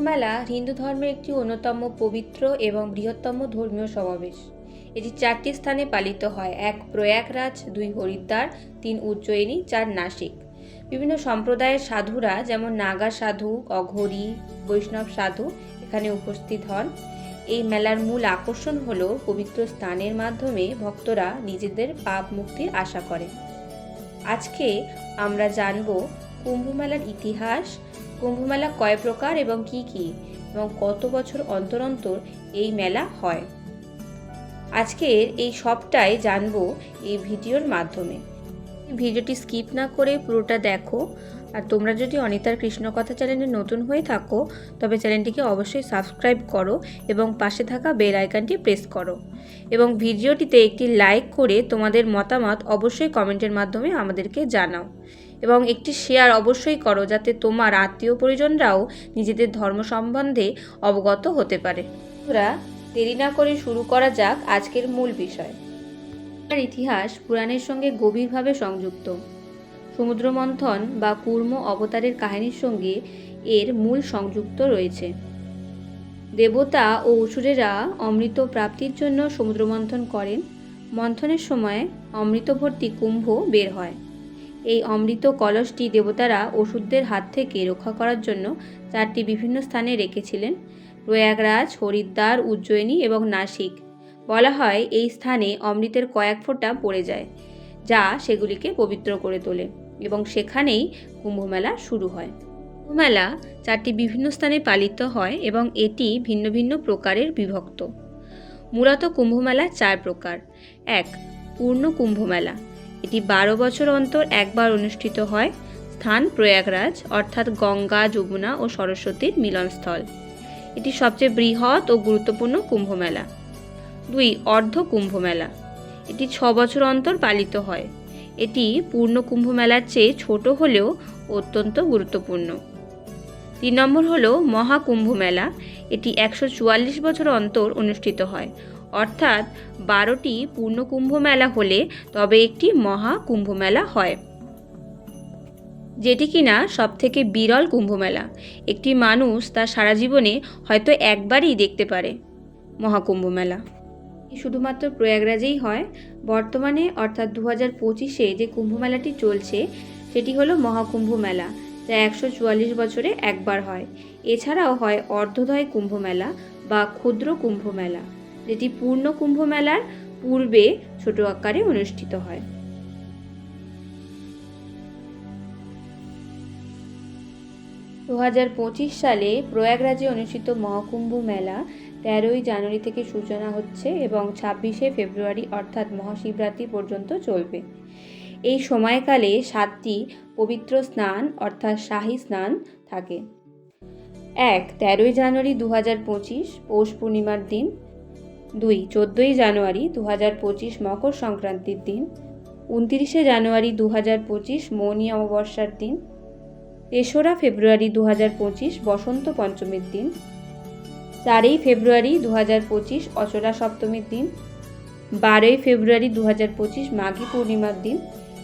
মেলা হিন্দু ধর্মের একটি অন্যতম পবিত্র এবং বৃহত্তম ধর্মীয় সমাবেশ। এটি 4টি স্থানে পালিত হয়: 1 প্রয়াগরাজ, 2 হরিদ্বার, 3 উজ্জয়িনী, 4 নাসিক। বিভিন্ন সম্প্রদায়ের সাধুরা যেমন নাগা সাধু, অঘোরী, বৈষ্ণব সাধু এখানে উপস্থিত হন। এই মেলার মূল আকর্ষণ হল পবিত্র স্নানের মাধ্যমে ভক্তরা নিজেদের পাপ মুক্তির আশা করে। আজকে আমরা জানব কুম্ভ মেলার ইতিহাস, কুম্ভ মেলা কয় প্রকার এবং কি কি, এবং কত বছর অন্তর অন্তর এই মেলা হয়। আজকের এই সবটাই জানবো এই ভিডিওর মাধ্যমে। ভিডিওটি স্কিপ না করে পুরোটা দেখো। আর তোমরা যদি অনিতার কৃষ্ণকথা চ্যানেলে নতুন হয়ে থাকো তবে চ্যানেলটিকে অবশ্যই সাবস্ক্রাইব করো এবং পাশে থাকা বেল আইকনটি প্রেস করো, এবং ভিডিওটিতে একটি লাইক করে তোমাদের মতামত অবশ্যই কমেন্টের মাধ্যমে আমাদেরকে জানাও, এবং একটি শেয়ার অবশ্যই করো যাতে তোমার আত্মীয় পরিজনরাও নিজেদের ধর্ম সম্বন্ধে অবগত হতে পারে। বন্ধুরা, দেরি না করে শুরু করা যাক আজকের মূল বিষয়। এর ইতিহাস পুরাণের সঙ্গে গভীরভাবে সংযুক্ত। সমুদ্র মন্থন বা কুর্ম অবতারের কাহিনীর সঙ্গে এর মূল সংযুক্ত রয়েছে। দেবতা ও অসুরেরা অমৃত প্রাপ্তির জন্য সমুদ্র মন্থন করেন। মন্থনের সময় অমৃত ভর্তি কুম্ভ বের হয়। এই অমৃত কলসটি দেবতারা অসুরদের হাত থেকে রক্ষা করার জন্য 4টি বিভিন্ন স্থানে রেখেছিলেন: প্রয়াগরাজ, হরিদ্বার, উজ্জয়িনী এবং নাসিক। বলা হয় এই স্থানে অমৃতের কয়েক ফোঁটা পড়ে যায়, যা সেগুলিকে পবিত্র করে তোলে, এবং সেখানেই কুম্ভমেলা শুরু হয়। কুম্ভমেলা 4টি বিভিন্ন স্থানে পালিত হয় এবং এটি ভিন্ন ভিন্ন প্রকারের বিভক্ত। মূলত কুম্ভমেলা 4 প্রকার। 1 পূর্ণ কুম্ভমেলা। এটি 12 বছর অন্তর একবার অনুষ্ঠিত হয়। স্থান প্রয়াগরাজ, অর্থাৎ গঙ্গা, যমুনা ও সরস্বতীর মিলনস্থল। এটি সবচেয়ে বৃহৎ ও গুরুত্বপূর্ণ কুম্ভমেলা। 2 অর্ধ কুম্ভমেলা। এটি 6 বছর অন্তর পালিত হয়। এটি পূর্ণ কুম্ভমেলার চেয়ে ছোট হলেও অত্যন্ত গুরুত্বপূর্ণ। 3 নম্বর হলো মহাকুম্ভ মেলা। এটি 144 বছর অন্তর অনুষ্ঠিত হয়, অর্থাৎ 12টি পূর্ণ কুম্ভ মেলা হলে তবে একটি মহাকুম্ভ মেলা হয়, যেটি কিনা সবথেকে বিরল কুম্ভমেলা। একটি মানুষ তার সারা জীবনে হয়তো একবারই দেখতে পারে মহাকুম্ভ মেলা। শুধুমাত্র প্রয়াগরাজেই হয়। বর্তমানে অর্থাৎ 2025-এ যে কুম্ভমেলাটি চলছে সেটি হলো মহাকুম্ভ মেলা, যা 144 বছরে একবার হয়। এছাড়াও হয় অর্ধদয় কুম্ভ মেলা বা ক্ষুদ্র কুম্ভ মেলা, যেটি পূর্ণ কুম্ভ মেলার পূর্বে ছোট আকারে অনুষ্ঠিত হয়। দু 2025 সালে প্রয়াগরাজে অনুষ্ঠিত মহাকুম্ভ মেলা 13ই জানুয়ারি থেকে সূচনা হচ্ছে এবং 26শে ফেব্রুয়ারি অর্থাৎ মহাশিবরাত্রি পর্যন্ত চলবে। এই সময়কালে 7টি পবিত্র স্নান অর্থাৎ শাহী স্নান থাকে। 1 13ই জানুয়ারি 2025 পৌষ পূর্ণিমার দিন। 2 14ই জানুয়ারি 2025 মকর সংক্রান্তির দিন। 29শে জানুয়ারি 2025 মৌনী অমাবস্যার দিন। 3রা ফেব্রুয়ারি 2025 বসন্ত পঞ্চমীর দিন। 4ই ফেব্রুয়ারি 2025 অচলা সপ্তমীর দিন। 12ই ফেব্রুয়ারি 2025 মাঘী পূর্ণিমার দিন,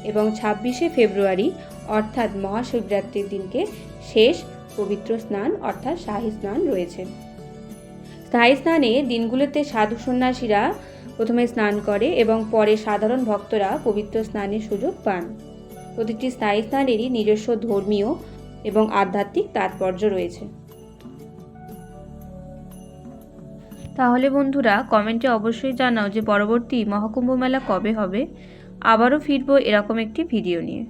এবং 26শে ফেব্রুয়ারি অর্থাৎ মহাশিবরাত্রির দিনকে শেষ পবিত্র স্নান অর্থাৎ শাহী স্নান রয়েছে। স্থায়ী স্নানে দিনগুলোতে সাধু সন্ন্যাসীরা প্রথমে স্নান করে এবং পরে সাধারণ ভক্তরা পবিত্র স্নানের সুযোগ পান। প্রতিটি স্থায়ী স্নানেরই নিজস্ব ধর্মীয় এবং আধ্যাত্মিক তাৎপর্য রয়েছে। তাহলে বন্ধুরা, কমেন্টে অবশ্যই জানাও যে পরবর্তী মহাকুম্ভ মেলা কবে হবে। আবারও ফিরবো এরকম একটি ভিডিও নিয়ে।